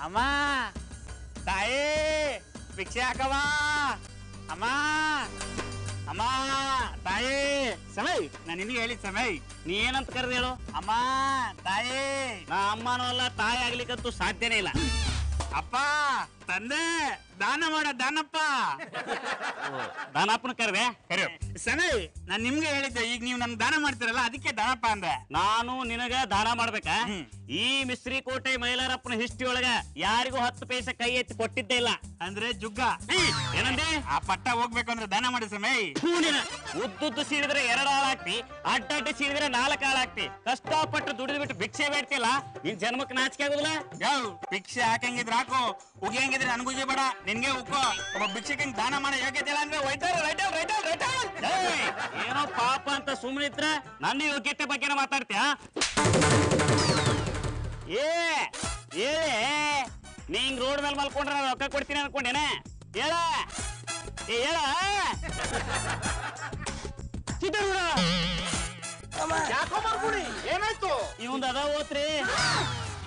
ಅಮ್ಮ ತಾಯಿ ಭಿಕ್ಷೆ ಹಾಕವ ಅಮ್ಮ ಅಮ್ಮ ತಾಯಿ ಸಮಯ್ ನಾನು ನಿನಗೆ ಹೇಳಿದ ಸಮಯ್ ನೀ ಏನಂತ ಕರೆದ ಹೇಳು? ಅಮ್ಮ ತಾಯಿ. ನಾ ಅಮ್ಮನೂ ಅಲ್ಲ, ತಾಯಿ ಆಗ್ಲಿಕ್ಕಂತೂ ಸಾಧ್ಯನೇ ಇಲ್ಲ. ಅಪ್ಪ ತಂದೆ ದಾನ ಮಾಡ ದಾನಪ್ಪ. ದಾನಪ್ಪನ ಕರೆದೆ ಕರೆ ಸಮಯ್ ನಾನ್ ನಿಮ್ಗೆ ಹೇಳಿದ್ದೆ, ಈಗ ನೀವು ನನ್ ದಾನ ಮಾಡ್ತೀರಲ್ಲ ಅದಕ್ಕೆ ದಾನಪ್ಪ ಅಂದೆ. ನಾನು ನಿನಗ ದಾನ ಮಾಡ್ಬೇಕಾ? ಈ ಮಿಸ್ರಿ ಕೋಟೆ ಮೈಲಾರಪ್ಪನ ಹಿಸ್ಟ್ರಿ ಒಳಗ ಯಾರಿಗೂ 10 ಪೈಸೆ ಕೈ ಎತ್ತಿ ಕೊಟ್ಟಿದ್ದೇ ಇಲ್ಲ. ಅಂದ್ರೆ ಜುಗ್ಗ ಏನಂದಿ? ಆ ಪಟ್ಟ ಹೋಗ್ಬೇಕು ಅಂದ್ರೆ ದಾನ ಮಾಡಿ ಸಮಯ್. ಉದ್ದುದ್ದು ಸೀಳಿದ್ರೆ 2 ಹಾಳಾಗ್ತಿ, ಅಡ್ಡಡ್ಡಿ ಸೀಳಿದ್ರೆ 4 ಹಾಳಾಗ್ತಿ. ಕಷ್ಟಪಟ್ಟು ದುಡಿದು ಬಿಟ್ಟು ಭಿಕ್ಷೆ ಬೇಡ್ತಿಲ್ಲ, ನಿನ್ ಜನ್ಮಕ್ಕೆ ನಾಚಿಕೆ ಆಗುದಿಲ್ಲ? ಯಾವ ಭಿಕ್ಷೆ ಹಾಕಂಗಿದ್ರೆ ಹಾಕು, ಉಗಿಯಂಗಿದ್ರೆ ನನ್ಗುಜಿ ಬೇಡ, ನಿನ್ಗೆ ಉಕ್ಕೋ. ಒಬ್ಬ ಭಿಕ್ಷೆಗೆ ದಾನ ಮಾಡೋ ಯೋಗ್ಯತೆ ಇಲ್ಲ ಅಂದ್ರೆ ಏನೋ ಪಾಪ ಅಂತ ಸುಮ್ಮನೆ ಇದ್ರ ನನ್ನ ಯೋಗ್ಯತೆ ಬಗ್ಗೆನ ಮಾತಾಡ್ತೀಯ? ಏ ನೀ ಹಿಂಗ್ ರೋಡ್ ಮೇಲೆ ಮಲ್ಕೊಂಡ್ರೆ ನಾನು ರೊಕ್ಕ ಕೊಡ್ತೀನಿ ಅನ್ಕೊಂಡೇನೆ? ಹೇಳ ಹೇಳ ಏನಾಯ್ತು? ಇವಂದ ಅದ ಓತ್ರಿ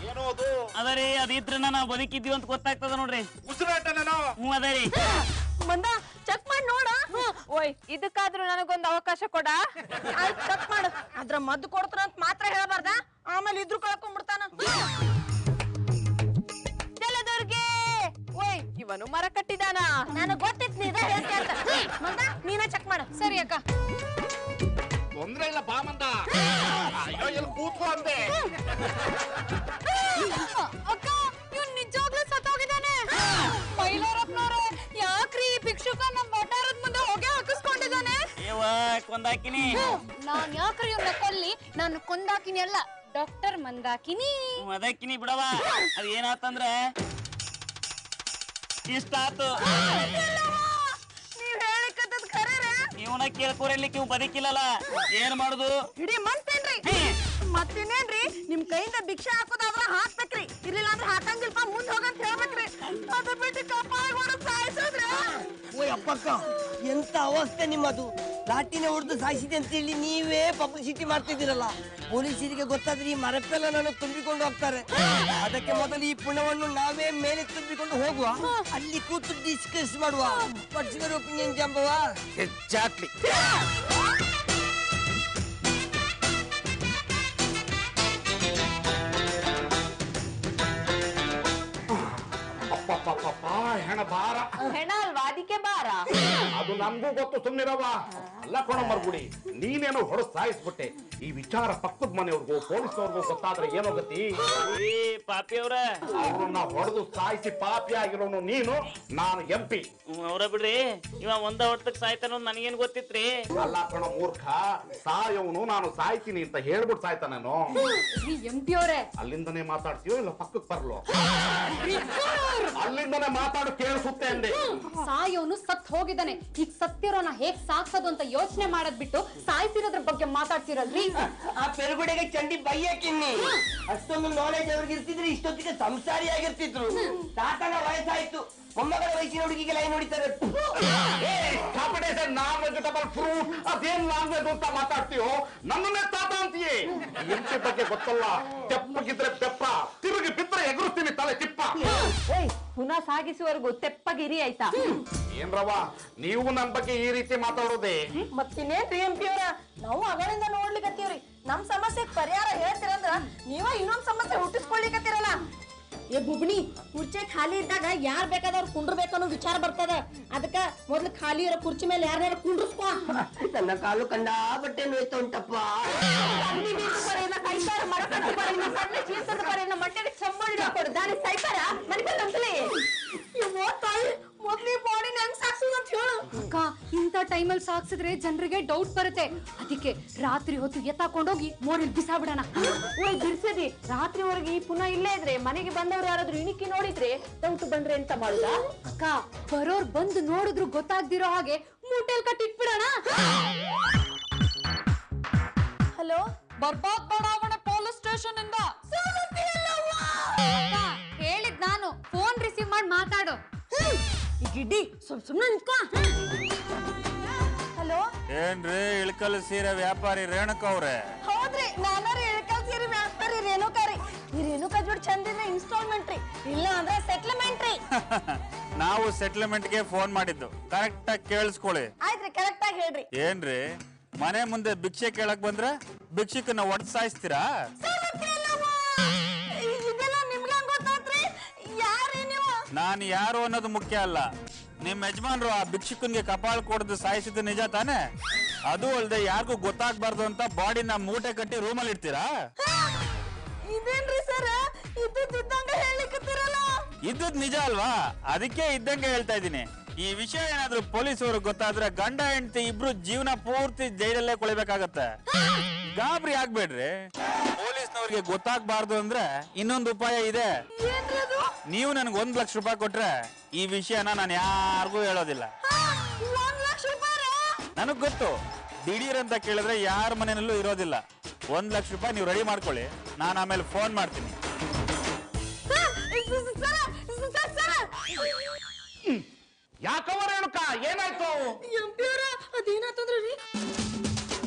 ಏನೋದು ಅದರಿ, ಅದಿದ್ರೆ ನಾವು ಬದುಕಿದ್ದೀವಿ ಅಂತ ಗೊತ್ತಾಗ್ತದ ನೋಡ್ರಿ. ಉಸಿರಾಟ ನಾನು ಅದರಿ ಬಂದ ಚೆಕ್ ಮಾಡಿ ನೋಡ. ಓಯ್ ಇದಕ್ಕಾದ್ರೂ ನನಗೊಂದು ಅವಕಾಶ ಕೊಡ. ಚೆಕ್ ಮಾಡು, ಅದ್ರ ಮದ್ದು ಕೊಡ್ತಾರ ಅಂತ ಮಾತ್ರ ಹೇಳ್ಬಾರ್ದ, ಆಮೇಲೆ ಇದ್ರು ಕಳ್ಕೊಂಡ್ಬಿಡ್ತಾನ. ಜಲದುರ್ಗೆ ಓಯ್ ಇವನು ಮರ ಕಟ್ಟಿದಾನ, ನನಗ್ ಗೊತ್ತಿತ್ತು ನೀ ಹೇಳ್ತೀಯ ಅಂತ. ಮಂದ ನೀನ ಚೆಕ್ ಮಾಡು. ಸರಿ ಅಕ್ಕ. ತೊಂದ್ರೆ ಇಲ್ಲ ಬಾ ಮಂದ. ಅಯ್ಯೋ ಎಲ್ಲಿ ಕೂತ್ಕೋ ಅಂದೆ. ಅಕ್ಕ ಇವ್ನು ನಿಜವಾಗ್ಲೂ ಸತ್ತೋಗಿದ್ದಾನೆ. ಮೈಲಾರಪ್ಪನವ್ರೆ ಯಾಕ್ರಿ ಭಿಕ್ಷುಕ ನಮ್ಮ ಬಟಾರದ ಮುಂದೆ ಹೊಗೆ ಹಾಕಿಸ್ಕೊಂಡಿದ್ದಾನೆ? ಕೊಂದಾಕಿನಿ. ನಾನ್ ಯಾಕ್ರಿ ಇವ್ನ ಕೊಲ್ಲಿ? ನಾನು ಕೊಂದಾಕಿನಿ ಅಲ್ಲ, ಡಾಕ್ಟರ್ ಮಂದಾಕಿನಿ. ಅದಕ್ಕಿನಿ ಬಿಡವ. ಅದ ಏನಾತಂದ್ರೆ ಇಷ್ಟ ಆತು. ನೀವ್ ಹೇಳಿಕತ್ತದ ಖರೇರೆ? ಇವನ ಕೇಳ್ಕೊರ್ಲಿಕ್ಕೆ ಇವ್ ಬದುಕಿಲ್ಲಲ್ಲ, ಏನ್ ಮಾಡುದು? ಹಿಡಿ ಮಂತೇನ್ರಿ? ಮತ್ತಿನ್ನೇನ್ರಿ, ನಿಮ್ ಕೈಯಿಂದ ಭಿಕ್ಷೆ ಹಾಕೋದಾದ್ರ ಹಾಕ್ಬೇಕ್ರಿ, ಇರ್ಲಿಲ್ಲ ಅಂದ್ರೆ ಹಾಕಂಗಿಲ್ಪ, ಮುಂದ್ ಹೋಗಂತ ಹೇಳ್ಬೇಕ್ರಿ. ಅದ ಬಿಟ್ಟು ಕಪಾಳ ಹೊಡೆದ್ ಸಾಯಿಸೋದ್ರಿ. ಓಯ್ ಅಪ್ಪಕ್ಕ, ಎಂತ ಅವಸ್ಥೆ ನಿಮ್ಮದು! ಲಾಟಿನ ಹೊಡೆದು ಸಾಯಿಸಿದೆ ಅಂತ ಹೇಳಿ ನೀವೇ ಪಬ್ಲಿಸಿಟಿ ಮಾಡ್ತಿದ್ದೀರಲ್ಲ. ಪೊಲೀಸರಿಗೆ ಗೊತ್ತಾದ್ರೆ ಈ ಮರಪ್ಪೆಲ್ಲ ನಾನು ತುಂಬಿಕೊಂಡು ಹೋಗ್ತಾರೆ. ಅದಕ್ಕೆ ಮೊದಲು ಈ ಪುಣವನ್ನು ನಾವೇ ಮೇಲೆ ತುಂಬಿಕೊಂಡು ಹೋಗುವ, ಅಲ್ಲಿ ಕೂತು ಡಿಸ್ಕಸ್ ಮಾಡುವ. What's your opinion Jambava? Exactly. ಹೆಣ ಬಾರ. ಹೆಣ ಅಲ್ವಾ, ಅದಕ್ಕೆ ಬಾರ. ಅದು ನನ್ಗೂ ಗೊತ್ತು, ಸುಮ್ನಿರವ. ಅಲ್ಲ ಕೊಣ ಮರ್ಗುಡಿ, ನೀನೇನೋ ಹೊಡೆದು ಸಾಯಿಸ್ಬಿಟ್ಟೆ. ಈ ವಿಚಾರ ಪಕ್ಕದ ಮನೆಯವ್ರಿಗೂ ಪೊಲೀಸ್ನವ್ರಿಗೂ ಗೊತ್ತಾದ್ರೆ ಏನೋಗತಿ? ಪಾಪಿ ಅವ್ರ ಅವ್ರನ್ನ ಹೊಡೆದು ಸಾಯಿಸಿ ಪಾಪಿ ಆಗಿರೋನು ನೀನು, ನಾನು MP. ಅವ್ರ ಬಿಡ್ರಿ, ಇವ ಒಂದ ಹೊಟ್ಟಕ್ ಸಾಯ್ತಾನ ನನಗೇನ್ ಗೊತ್ತಿತ್ರಿ? ಅಲ್ಲ ಕಣ ಮೂರ್ಖ, ಸಾಯವನು ನಾನು ಸಾಯ್ತೀನಿ ಅಂತ ಹೇಳ್ಬಿಟ್ಟು ಸಾಯ್ತಾನೇನೋ. MP ಅವ್ರೆ ಅಲ್ಲಿಂದನೇ ಮಾತಾಡ್ತೀಯೋ ಇಲ್ಲ ಪಕ್ಕಕ್ಕೆ ಬರ್ಲೋ? ಅಲ್ಲಿಂದನೇ ಮಾತಾಡು, ಕೇಳಿಸುತ್ತೆ ಅಂದೆ. ಸಾಯೋನು ಸತ್ ಹೋಗಿದ್ದಾನೆ, ಈಗ ಸತ್ತಿರೋನ ಹೇಗ್ ಸಾಕ್ಸೋದು ಅಂತ ಯೋಚನೆ ಮಾಡೋದ್ ಬಿಟ್ಟು ಸಾಯ್ತಿರೋದ್ರ ಬಗ್ಗೆ ಮಾತಾಡ್ತಿರಲ್ರಿ. ಆ ಪೆರುಗುಡೆಗೆ ಚಂಡಿ ಬೈಯಕಿನ್ನಿ. ಅಷ್ಟೊಂದು ನಾಲೆಜ್ ಅವ್ರಿಗೆ ಇರ್ತಿದ್ರೆ ಇಷ್ಟೊತ್ತಿಗೆ ಸಂಸಾರಿ ಆಗಿರ್ತಿದ್ರು. ತಾತನ ವಯಸ್ಸಾಯ್ತು, ಮೊಮ್ಮಗಳ ವಯಸ್ಸಿನ ಹುಡುಗಿಗೆ ಲೈನ್ ಹೊಡಿತಾರೆ. ನಾನ್ ವೆಜಿಟಬಲ್ ಫ್ರೂಟ್ ಅದೇನ್ ನಾನ್ ವೆಜ್ ಅಂತ ಮಾತಾಡ್ತೀಯೋ? ನನ್ನನ್ನೇ ತಾತ ಅಂತೀಯೇ. MP ಬಗ್ಗೆ ಗೊತ್ತಲ್ಲ, ತೆಪ್ಪಗಿದ್ರೆ ತೆಪ್ಪ, ತಿರುಗಿ ಬಿದ್ರೆ ಎಗರುತ್ತೀನಿ ತಲೆ ತಿಪ್ಪ. ಪುನಃ ಸಾಗಿಸುವವರೆಗೂ ತೆಪ್ಪಗಿರಿ ಆಯ್ತಾ? ಏನ್ರವ ನೀವು ನನ್ ಬಗ್ಗೆ ಈ ರೀತಿ ಮಾತಾಡೋದೇ? ಮತ್ತಿನ್ನೇನ್ರಿ MP ಅವ್ರ, ನಾವು ಅಗಳಿಂದ ನೋಡ್ಲಿಕತ್ತೀವ್ರಿ. ನಮ್ ಸಮಸ್ಯೆಗೆ ಪರಿಹಾರ ಹೇಳ್ತೀರಂದ್ರ ನೀವ ಇನ್ನೊಂದ್ ಸಮಸ್ಯೆ ಹುಟ್ಟಿಸ್ಕೊಳ್ಲಿಕತ್ತೀರಲ್ಲ. ಏ ಬುಬ್ಣಿ, ಕುರ್ಚಿ ಖಾಲಿ ಇದ್ದಾಗ ಯಾರ್ ಬೇಕಾದವ್ರು ಕುಂಡ್ರಬೇಕನ್ನೋ ವಿಚಾರ ಬರ್ತದ. ಅದಕ್ಕ ಮೊದ್ಲು ಖಾಲಿ ಇರೋ ಕುರ್ಚಿ ಮೇಲೆ ಯಾರ್ಯಾರು ಕುಂಡ್ರಸ್ಕೋ. ನನ್ನ ಕಾಲು ಕಂಡಾಬಟ್ಟೆ ನೋಯ್ತಾ ಉಂಟಪ್ಪ. ಇಂಥ ಟೈಮಲ್ಲಿ ಸಾಕ್ಸಿದ್ರೆ ಜನರಿಗೆ ಡೌಟ್ ಬರುತ್ತೆ. ಅದಕ್ಕೆ ರಾತ್ರಿ ಹೊತ್ತು ಎತ್ತಾಕೊಂಡೋಗಿ ಮೋರಿಲ್ ಬಿಸಾಬಿಡೋಣ. ಓಯ್ ಬಿರ್ಸದಿ, ರಾತ್ರಿವರೆಗೆ ಈ ಪುನಃ ಇಲ್ಲೇ ಇದ್ರೆ ಮನೆಗೆ ಬಂದವ್ರು ಯಾರಾದ್ರೂ ಇಣಿಕಿ ನೋಡಿದ್ರೆ ಡೌಟ್ ಬಂದ್ರೆ ಎಂತ ಮಾಡುದ? ಅಕ್ಕ, ಬರೋರ್ ಬಂದು ನೋಡಿದ್ರು ಗೊತ್ತಾಗ್ದಿರೋ ಹಾಗೆ ಮೂಟೆಲ್ ಕಟ್ಟಿಟ್ಬಿಡೋಣ. ಹಲೋ, ಬರ್ಬಾದ್ ಬಡಾವಣೆ ಪೊಲೀಸ್ ಸ್ಟೇಷನ್ ಇಂದ ಹೇಳಿದ್ ನಾನು. ಫೋನ್ ರಿಸೀವ್ ಮಾಡಿ ಮಾತಾಡು. ಗಿಡ್ಡಿ ಸುಮ್ನೆ ನಿಂತ್ಕೋ. ಹಲೋ, ಏನ್ರಿ ಇಳ್ಕಲ್ ಸೀರೆ ವ್ಯಾಪಾರಿ ರೇಣುಕ ಅವ್ರೆ? ಹೌದ್ರಿ, ನಾನಾರು ಇಳ್ಕಲ್ ಸೀರೆ ವ್ಯಾಪಾರಿ ರೇಣುಕಾರಿ. ಈ ರೇಣುಕಾ ಜೋಡಿ ಚಂದಿನ ಇನ್ಸ್ಟಾಲ್ಮೆಂಟ್ ರೀ. ಇಲ್ಲ ಅಂದ್ರೆ ಸೆಟ್ಲ್ಮೆಂಟ್ ರೀ. ನಾವು ಸೆಟ್ಲ್ಮೆಂಟ್ಗೆ ಫೋನ್ ಮಾಡಿದ್ದು, ಕರೆಕ್ಟ್ ಆಗಿ ಕೇಳಿಸ್ಕೊಳ್ಳಿ. ಆಯ್ತ್ರಿ, ಕರೆಕ್ಟ್ ಆಗಿ ಹೇಳ್ರಿ. ಏನ್ರಿ ಮನೆ ಮುಂದೆ ಭಿಕ್ಷೆ ಕೇಳಕ್ ಬಂದ್ರೆ ಭಿಕ್ಷಕನ್ನ ಒಡ್ ಸಾಯಿಸ್ತೀರಾ? ಇದೆಲ್ಲ ನಿಮ್ಗೆ ಗೊತ್ತಾತ್ರಿ? ಯಾರೇ ನೀವು? ನಾನು ಯಾರು ಅನ್ನೋದು ಮುಖ್ಯ ಅಲ್ಲ, ನಿಮ್ ಯಜಮಾನ್ರು ಆ ಭಿಕ್ಷಕನ್ಗೆ ಕಪಾಳ ಕೊಡದು ಸಾಯಿಸಿದ್ದು ನಿಜ ತಾನೆ? ಅದು ಅಲ್ದೆ ಯಾರಿಗೂ ಗೊತ್ತಾಗ್ಬಾರ್ದು ಅಂತ ಬಾಡಿನ ಮೂಟೆ ಕಟ್ಟಿ ರೂಮಲ್ಲಿ ಇಡ್ತೀರಾ? ಇದೇನ್ರಿ ಸರ್, ಇದ್ದಂಗ ಹೇಳಿಕತ್ತೀರಲ್ಲ? ಇದ್ದದ್ ನಿಜ ಅಲ್ವಾ? ಅದಕ್ಕೆ ಇದ್ದಂಗೆ ಹೇಳ್ತಾ ಇದ್ದೀನಿ. ಈ ವಿಷಯ ಏನಾದ್ರೂ ಪೊಲೀಸರು ಗೊತ್ತಾದ್ರೆ ಗಂಡ ಹೆಂಡತಿ ಇಬ್ರು ಜೀವನ ಪೂರ್ತಿ ಜೈಲಲ್ಲೇ ಕೊಳಿಬೇಕಾಗತ್ತೆ. ಗಾಬರಿ ಆಗ್ಬೇಡ್ರಿ. ಪೊಲೀಸ್ನವ್ರಿಗೆ ಗೊತ್ತಾಗ್ಬಾರ್ದು ಅಂದ್ರೆ ಇನ್ನೊಂದು ಉಪಾಯ ಇದೆ. ನೀವು ನನ್ಗೆ 1 ಲಕ್ಷ ರೂಪಾಯಿ ಕೊಟ್ರೆ ಈ ವಿಷಯನ ನಾನು ಯಾರಿಗೂ ಹೇಳೋದಿಲ್ಲ. 1 ಲಕ್ಷ ರೂಪಾಯಿ? ನನಗ್ ಗೊತ್ತು, ದಿಢೀರ್ ಅಂತ ಕೇಳಿದ್ರೆ ಯಾರ ಮನೆಯಲ್ಲೂ ಇರೋದಿಲ್ಲ. 1 ಲಕ್ಷ ರೂಪಾಯಿ ನೀವು ರೆಡಿ ಮಾಡ್ಕೊಳ್ಳಿ, ನಾನು ಆಮೇಲೆ ಫೋನ್ ಮಾಡ್ತೀನಿ. ಯಾಕವರ ಹೇಳುಕ ಏನಾಯ್ತು? ಅದೇನಾತಂದ್ರಿ?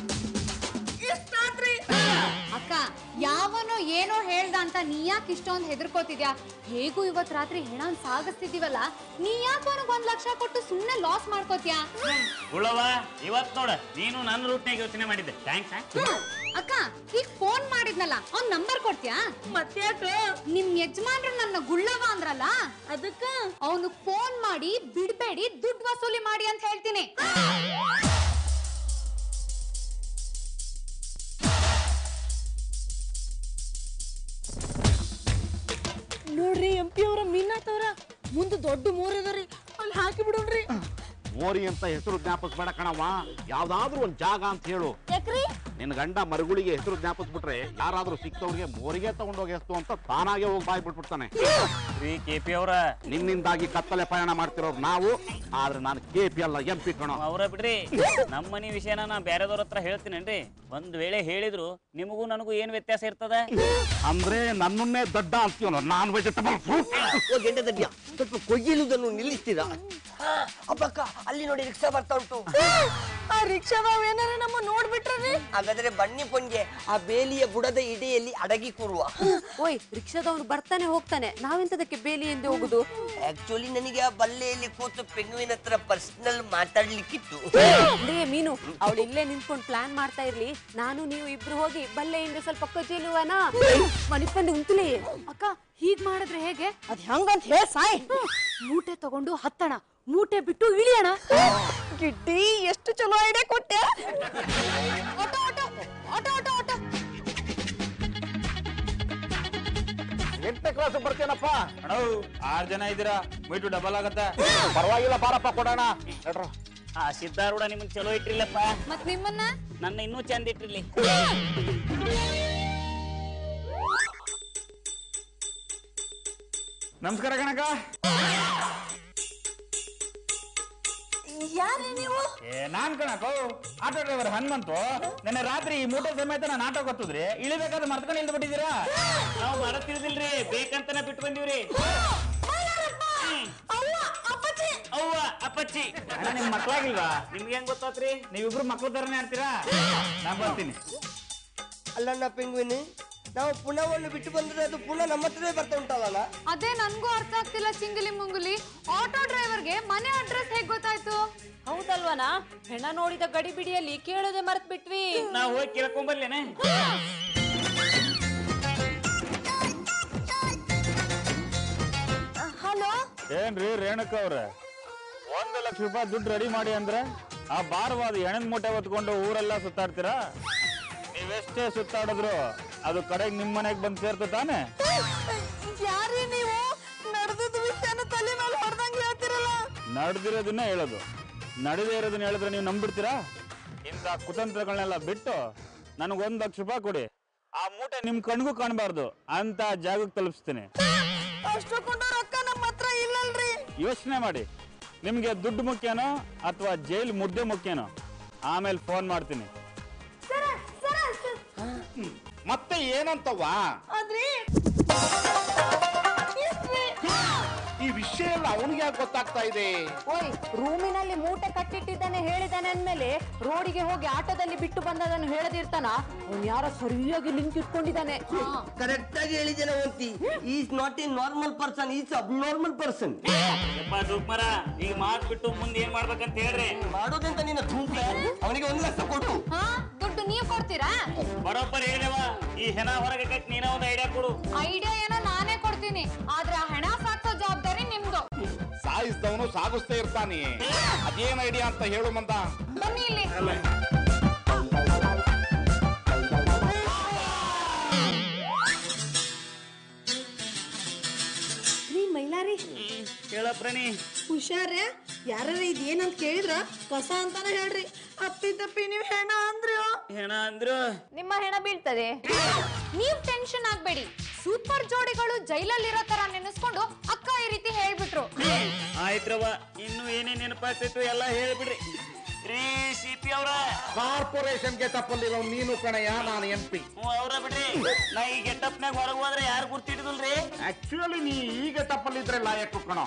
ಎಷ್ಟಾತ್ರಿ? ಅಕ್ಕ, ಯಾವನೋ ಏನೋ ಹೇಳ್ದ ಅಂತ ನೀ ಯಾಕೆ ಇಷ್ಟೊಂದು ಹೆದರ್ಕೋತಿದ್ಯಾ? ಹೇಗೂ ಇವತ್ ರಾತ್ರಿ ಹೆಣನ್ ಸಾಗಿಸ್ತಿದೀವಲ್ಲ, ನೀ ಯಾಕೆ ಅವನಿಗೆ 1 ಲಕ್ಷ ಕೊಟ್ಟು ಸುಮ್ನೆ ಲಾಸ್ ಮಾಡ್ಕೋತ್ಯಾ? ಉಳವ ಇವತ್ ನೋಡ, ನೀನು ನನ್ನ ರೂಟ್ನಾಗ ಯೋಚನೆ ಮಾಡಿದ್ದೆ. ಥ್ಯಾಂಕ್ಸ್. ಅಕ್ಕ, ಈಗ ಫೋನ್ ಮಾಡಿದ್ನಲ್ಲ, ಅವ್ನ್ ನಂಬರ್ ಕೊಡ್ತೀಯಾ? ಮತ್ತ್ಯಾಕ? ನಿಮ್ ಯಜಮಾನ್ರು ನನ್ನ ಗುಳ್ಳವ ಅಂದ್ರಲ್ಲ, ಅದಕ್ಕ ಅವನು ಫೋನ್ ಮಾಡಿ ಬಿಡ್ಬೇಡಿ, ದುಡ್ಡು ವಸೂಲಿ ಮಾಡಿ ಅಂತ ಹೇಳ್ತೀನಿ. ನೋಡ್ರಿ MP ಅವರ ಮೀನಾತವ್ರ ಮುಂದೆ ದೊಡ್ಡ ಮೋರ್ ಅದರಿ, ಅಲ್ಲಿ ಹಾಕಿ ಬಿಡೋಣ್ರಿ. ಮೋರಿ ಅಂತ ಹೆಸರು ಜ್ಞಾಪಿಸ್ಬೇಡ ಕಣವ್ವ, ಯಾವ್ದಾದ್ರು ಒಂದ್ ಜಾಗ ಅಂತ ಹೇಳು. ಯಾಕ್ರಿ? ನಿನ್ ಗಂಡ ಮರುಗಳಿಗೆ ಹೆಸರು ಜ್ಞಾಪಿಸ್ಬಿಟ್ರೆ ಯಾರಾದ್ರೂ ಸಿಕ್ತವ್ರಿಗೆ ಮೋರಿಗೆ ತಗೊಂಡೋಗಿ ಎಷ್ಟು ಅಂತ ತಾನಾಗೆ ಹೋಗಿ ಬಾಯ್ ಬಿಟ್ಬಿಡ್ತಾನೆ. ರೀ KP ಅವ್ರ, ನಿನ್ನಿಂದಾಗಿ ಕತ್ತಲೆ ಪ್ರಯಾಣ ಮಾಡ್ತಿರೋರು ನಾವು, ಆದ್ರೆ ನಾನು KP ಅಲ್ಲ MP ಕಣೋ. ಅವ್ರ ಬಿಡ್ರಿ, ನಮ್ಮ ಮನಿ ವಿಷಯನ ನಾ ಬೇರೆದವ್ರ ಹತ್ರ ಹೇಳ್ತೀನೇನ್ರಿ. ಒಂದ್ ವೇಳೆ ಹೇಳಿದ್ರು ನಿಮಗೂ ನನಗೂ ಏನ್ ವ್ಯತ್ಯಾಸ ಇರ್ತದ? ಅಂದ್ರೆ ನನ್ನನ್ನೇ ದಡ್ಡ ಅಂತೀವನು, ನಾನ್ ವೆಜಿಟಬಲ್ ಫ್ರೂಟ್. ಗೆಂಡ ದಡ್ಡಿಯ, ಸ್ವಲ್ಪ ಕೊಯ್ಯಲುವುದನ್ನು ನಿಲ್ಲಿಸ್ತೀರಾ? ಅಬ್ಬಕ್ಕ, ಅಲ್ಲಿ ನೋಡಿ ರಿಕ್ಷಾ ಬರ್ತಾ ಉಂಟು. ಆ ರಿಕ್ಷಾದವ್ ಏನಾರ ನಮ್ಮ ನೋಡ್ಬಿಟ್ರಿ? ಹಾಗಾದ್ರೆ ಬನ್ನಿ ಪೊಂಗೆ, ಆ ಬೇಲಿಯ ಬುಡದ ಇಡೆಯಲ್ಲಿ ಅಡಗಿ ಕೂರುವ. ಓಯ್, ರಿಕ್ಷಾದವನು ಬರ್ತಾನೆ ಹೋಗ್ತಾನೆ, ನಾವೆಂತದಕ್ಕೆ ಬೇಲಿ ಎಂದು ಹೋಗುದು? ಆಕ್ಚುಲಿ ನನಗೆ ಆ ಬಲ್ಲೆಯಲ್ಲಿ ಕೂತು ಪೆಂಗುವಿನ ಹತ್ರ ಪರ್ಸನಲ್ ಮಾತಾಡ್ಲಿಕ್ಕಿತ್ತು. ಅಂದ್ರೆ ಮೀನು, ಅವಳು ಇಲ್ಲೇ ನಿಂತ್ಕೊಂಡು ಪ್ಲಾನ್ ಮಾಡ್ತಾ ಇರ್ಲಿ, ನಾನು ನೀವು ಇಬ್ರು ಹೋಗಿ ಬಲ್ಲೆಯಿಂದ ಸ್ವಲ್ಪ ಕೊಜ್ಜೆಲುವನ ಮನಿಪಂಡು ಉಂಟುಲೇ. ಅಕ್ಕ, ಹೀಗ್ ಮಾಡಿದ್ರೆ ಹೇಗೆ? ಅದ್ ಹೆಂಗಂತ ಹೇಳಿ ಸಾಯ್. ಮೂಟೆ ತಗೊಂಡು ಹತ್ತಣ, ಮೂಟೆ ಬಿಟ್ಟು ಇಳಿಯೋಣ. ಗಿಡ್ಡಿ, ಎಷ್ಟು ಚಲೋ ಐಡಿಯಾ ಕೊಟ್ಟೆ. Auto auto auto auto auto. 8ನೇ ಕ್ಲಾಸ್ ಬರ್ತೇನಪ್ಪ. ಅಣ್ಣ 6 ಜನ ಇದ್ದೀರಾ, ಮೀಟು ಡಬಲ್ ಆಗತ್ತೆ. ಪರವಾಗಿಲ್ಲ, ಬಾರಪ್ಪ ಕೊಡೋಣ. ಆ ಸಿದ್ಧಾರೂಢ ನಿಮಗ್ ಚಲೋ ಇಟ್ರಿಲ್ಲಪ್ಪ, ಮತ್ ನಿಮ್ಮನ್ನ ನನ್ನ ಇನ್ನೂ ಚಂದ ಇಟ್ರಿಲಿ. ನಮಸ್ಕಾರ ಕಣಕ. ಯಾರೇ ನೀವು? ನಾನ್ ಕಣಕೋ, ಆಟೋ ಡ್ರೈವರ್ ಹನುಮಂತು. ನಿನ್ನೆ ರಾತ್ರಿ ಈ ಮೂಟೆ ಸಮೇತ ನಾನು ಆಟೋ ಗೊತ್ತದ್ರಿ, ಇಳಿಬೇಕಾದ್ರೆ ಮರ್ತ್ಕೊಂಡು ಇಳ್ದು ಬಿಟ್ಟಿದ್ದೀರಾ? ನಾವು ಮರತಿರ್ದಿಲ್ರಿ, ಬೇಕಂತಾನೆ ಬಿಟ್ಟು ಬಂದಿವ್ರಿ. ಅವ್ವ ಅಪ್ಪಚ್ಚಿ, ನಿಮ್ ಮಕ್ಳಾಗಿಲ್ವಾ? ನಿಮ್ಗೆ ಹೆಂಗ್ ಗೊತ್ತಾತ್ರಿ? ನೀವಿಬ್ರು ಮಕ್ಳು ತರನೇ ಆಡ್ತೀರಾ? ನಾನ್ ಬರ್ತೀನಿ. ಅಲ್ಲಣ್ಣ ಪೆಂಗುವಿನಿ, ನಾವು ಪುನಃ ಒಂದು ಬಿಟ್ಟು ಬಂದ್ರೆ ಅದು ಪುನಃ ನಮ್ಮ ಹತ್ರನೇ ಬರ್ತಾ ಉಂಟಲ್ಲ. ಅದೇ ನನ್ಗೂ ಅರ್ಥ ಆಗ್ತಿಲ್ಲ ಚಿಂಗಲಿ ಮುಂಗುಲಿ. ಆಟೋ ಡ್ರೈವರ್ಗೆ ಮನೆ ಅಡ್ರೆಸ್ ಹೇಗ್ ಗೊತ್ತಾಯ್ತು? ಹೌದಲ್ವನಾ? ಹೆಣ ನೋಡಿದ ಗಡಿಬಿಡಿಯಲ್ಲಿ ಕೇಳೋದೆ ಮರ್ತ್ ಬಿಟ್ವಿ. ನಾವು ಹೋಗಿ ಕೇಳ್ಕೊಂಬರ್ಲೇನೆ. ಹಲೋ, ಏನ್ರಿ ರೇಣುಕ ಅವ್ರೆ, 1 ಲಕ್ಷ ರೂಪಾಯಿ ದುಡ್ಡು ರೆಡಿ ಮಾಡಿ ಅಂದ್ರೆ ಆ ಭಾರವಾದ ಎಣದ ಮೂಟೆ ಹೊತ್ಕೊಂಡು ಊರೆಲ್ಲ ಸುತ್ತಾಡ್ತೀರಾ? ನೀವೆಷ್ಟೇ ಸುತ್ತಾಡಿದ್ರು ಅದು ಕಡೆಗೆ ನಿಮ್ ಮನೆಗೆ ಬಂದು ಸೇರ್ತ ತಾನೆ? ಯಾರೇ ನೀವು? ನಡೆದ ವಿಷಯನ ತಲೆ ಮೇಲೆ ಹೊಡೆದಂಗೆ ಹೇಳ್ತಿರಲ್ಲ. ನಡೆದಿರೋದನ್ನ ಹೇಳೋದು, ನಡೆದೇ ಇರೋದನ್ನ ಹೇಳಿದ್ರೆ ನೀವು ನಂಬಿಡ್ತೀರಾ? ಇಂಥ ಕುತಂತ್ರಗಳನ್ನೆಲ್ಲ ಬಿಟ್ಟು ನನಗೆ 1 ಲಕ್ಷ ರೂಪಾಯಿ ಕೊಡಿ, ಆ ಮೂಟೆ ನಿಮ್ ಕಣ್ಗೂ ಕಾಣಬಾರ್ದು ಅಂತ ಜಾಗಕ್ಕೆ ತಲುಪಿಸ್ತೀನಿ. ಅಷ್ಟೊಂದು ರೊಕ್ಕ ನಮ್ಮ ಹತ್ರ ಇಲ್ಲಲ್ರಿ. ಯೋಚನೆ ಮಾಡಿ, ನಿಮ್ಗೆ ದುಡ್ಡು ಮುಖ್ಯನೋ ಅಥವಾ ಜೈಲ್ ಮುದ್ದೆ ಮುಖ್ಯನೋ? ಆಮೇಲೆ ಫೋನ್ ಮಾಡ್ತೀನಿ. ಮತ್ತೆ ಏನಂತವ್ವ? ಆದ್ರೆ ಈ ವಿಷಯ ಎಲ್ಲ ಅವನಿಗೆ ಯಾಕೆ ಗೊತ್ತಾಗ್ತಾ ಇದೆ? ಓಯ್, ರೂಮಿನಲ್ಲಿ ಮೂಟೆ ಕಟ್ಟಿಟ್ಟಿದ್ದಾನೆ ಹೇಳಿದಾನೆ ಅಂದ್ಮೇಲೆ ರೋಡಿಗೆ ಹೋಗಿ ಆಟೋದಲ್ಲಿ ಬಿಟ್ಟು ಬಂದದನ್ನು ಹೇಳದಿರ್ತಾನ? ಅವ್ನು ಯಾರೋ ಸರಿಯಾಗಿ ಲಿಂಕ್ ಇಟ್ಕೊಂಡಿದ್ದಾನೆ. ಕರೆಕ್ಟ್ ಆಗಿ ಹೇಳಿದ್ದೇನೆ ಓಂತಿ. Is not a normal person, is abnormal person. ದುಕ್ಮರ ಈಗ ಮಾತ್ ಬಿಟ್ಟು ಮುಂದೆ ಏನ್ ಮಾಡ್ಬೇಕಂತ ಹೇಳ್ರಿ. ಮಾಡೋದಂತ ನಿನ್ನ ತುಂಬೆ ಅವನಿಗೆ 1 ಲಕ್ಷ ಕೊಟ್ಟು. ದುಡ್ಡು ನೀವು ಕೊಡ್ತೀರಾ? ಬರೋಬ್ಬರ್ ಹೇಳಿದವ. ಈ ಹೆಣ ಹೊರಗೆ ಕಟ್ಟಿ ನೀನ ಒಂದು ಐಡಿಯಾ ಕೊಡು. ಐಡಿಯಾ ಏನೋ ನಾನೇ ಕೊಡ್ತೀನಿ, ಆದ್ರೆ ಆ ಹಣ ಸಾಕ್ಸೋ ಜವಾಬ್ದಾರಿ ನಿಮ್ದು. ಸಾಯಿಸಿದವನು ಸಾಗಿಸ್ತೇ ಇರ್ತಾನೆ. ಅದೇನ್ ಐಡಿಯಾ ಅಂತ ಹೇಳು ಮಂದ. ಬನ್ನಿ ಇಲ್ಲಿ. ಮೈಲಾರಿ ಹೇಳಪ್ರಣಿ. ಹುಷಾರೇ, ಯಾರ ಇದೇನಂತ ಕೇಳಿದ್ರ ಕಸ ಅಂತಾನೆ ಹೇಳ್ರಿ. ಅಪ್ಪಿ ತಪ್ಪಿ ನೀವ್ ಹೆಣ ಅಂದ್ರಿ. ಹೆಣ ಅಂದ್ರು ನಿಮ್ಮ ಹೆಣ ಬೀಳ್ತದೆ. ನೀವ್ ಟೆನ್ಷನ್ ಆಗ್ಬೇಡಿ, ಸೂಪರ್ ಜೋಡಿಗಳು ಜೈಲಲ್ಲಿರೋ ತರ ನೆನೆಸ್ಕೊಂಡು ಅಕ್ಕ ಈ ರೀತಿ ಹೇಳ್ಬಿಟ್ರು. ಆಯ್ತ್ರವ, ಇನ್ನು ಏನೇನ್ ನೆನಪಾಗ್ತೈತು ಎಲ್ಲ ಹೇಳ್ಬಿಡ್ರಿ. ರೀ ಸಿಪಿ ಅವ್ರ, ಕಾರ್ಪೊರೇಷನ್ ಗೆಟಪ್ಪಲ್ಲಿರೋ ನೀನು ಕಣಯ್ಯ, ನಾನು MP. ಅವ್ರ ಬಿಡ್ರಿ. ನಾ ಈ ಗೆಟಪ್ನಾಗ ಹೊರಗೆ ಹೋದ್ರೆ ಯಾರು ಗುರ್ತಿಡಿದಲ್ರಿ? ಆಕ್ಚುಲಿ ನೀ ಈ ಗೆಟಪ್ಪಲ್ಲಿದ್ರೆ ಲಾಯಕ್ ಕಣೋ.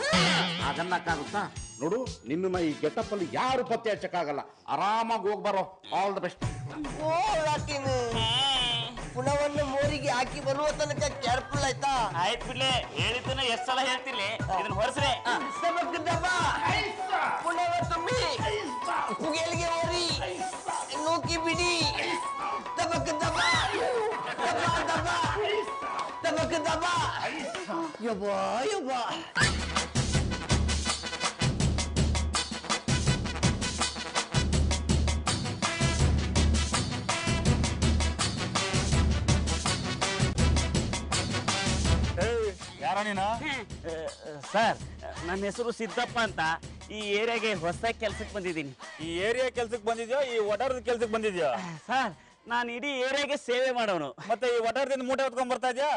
ಅದನ್ನಕ್ಕಾಗುತ್ತಾ ನೋಡು, ನಿನ್ನ ಈ ಗೆಟಪ್ಪಲ್ಲಿ ಯಾರು ಪತ್ತೆ ಹಚ್ಚಕ್ಕಾಗಲ್ಲ. ಆರಾಮಾಗಿ ಹೋಗ್ಬರೋ. All the best. ಓ ಲಾಟಿನ್, ಪುನವನ್ನು ಮೋರಿಗೆ ಹಾಕಿ ಬರುವ ತನಕ ಕೇರ್ಫುಲ್ ಆಯ್ತಾ? ಆಯ್ತು ಬಿಡ್ಲೆ, ಹೇಳಿದ್ದನ್ನ ಎಷ್ಟ್ ಸಲ ಹೇಳ್ತಿರ್ಲಿ. ಇದನ್ನ ಹೊರಸ್ರೆ ಪುನವ ತುಂಬಿ ಪುಗೇಲ್ಗೆ ಹೋರಿ ನೂಕಿ ಬಿಡಿ. ತಬಕ್ ದಬ ದಬ ದಬ ತಬಕ್ ದಬ. ಯಬ್ಬಾ ಯಬ್ಬಾ. ಯಾರ ನೀನು? ಸರ್, ನನ್ನ ಹೆಸರು ಸಿದ್ದಪ್ಪ ಅಂತ. ಈ ಏರಿಯಾಗೆ ಹೊಸ ಕೆಲ್ಸಕ್ಕೆ ಬಂದಿದ್ದೀನಿ. ಈ ಏರಿಯಾ ಕೆಲ್ಸಕ್ಕೆ ಬಂದಿದ್ಯೋ, ಈ ಒಡಾರದ ಕೆಲ್ಸಕ್ಕೆ ಬಂದಿದ್ಯೋ? ಸರ್, ನಾನು ಇಡೀ ಏರಿಯಾಗೆ ಸೇವೆ ಮಾಡೋನು. ಮತ್ತೆ ಈ ಒಡಾರದಿಂದ ಮೂಟೆ ಹೊತ್ಕೊಂಡ್ ಬರ್ತಾ ಇದ್ಯಾ?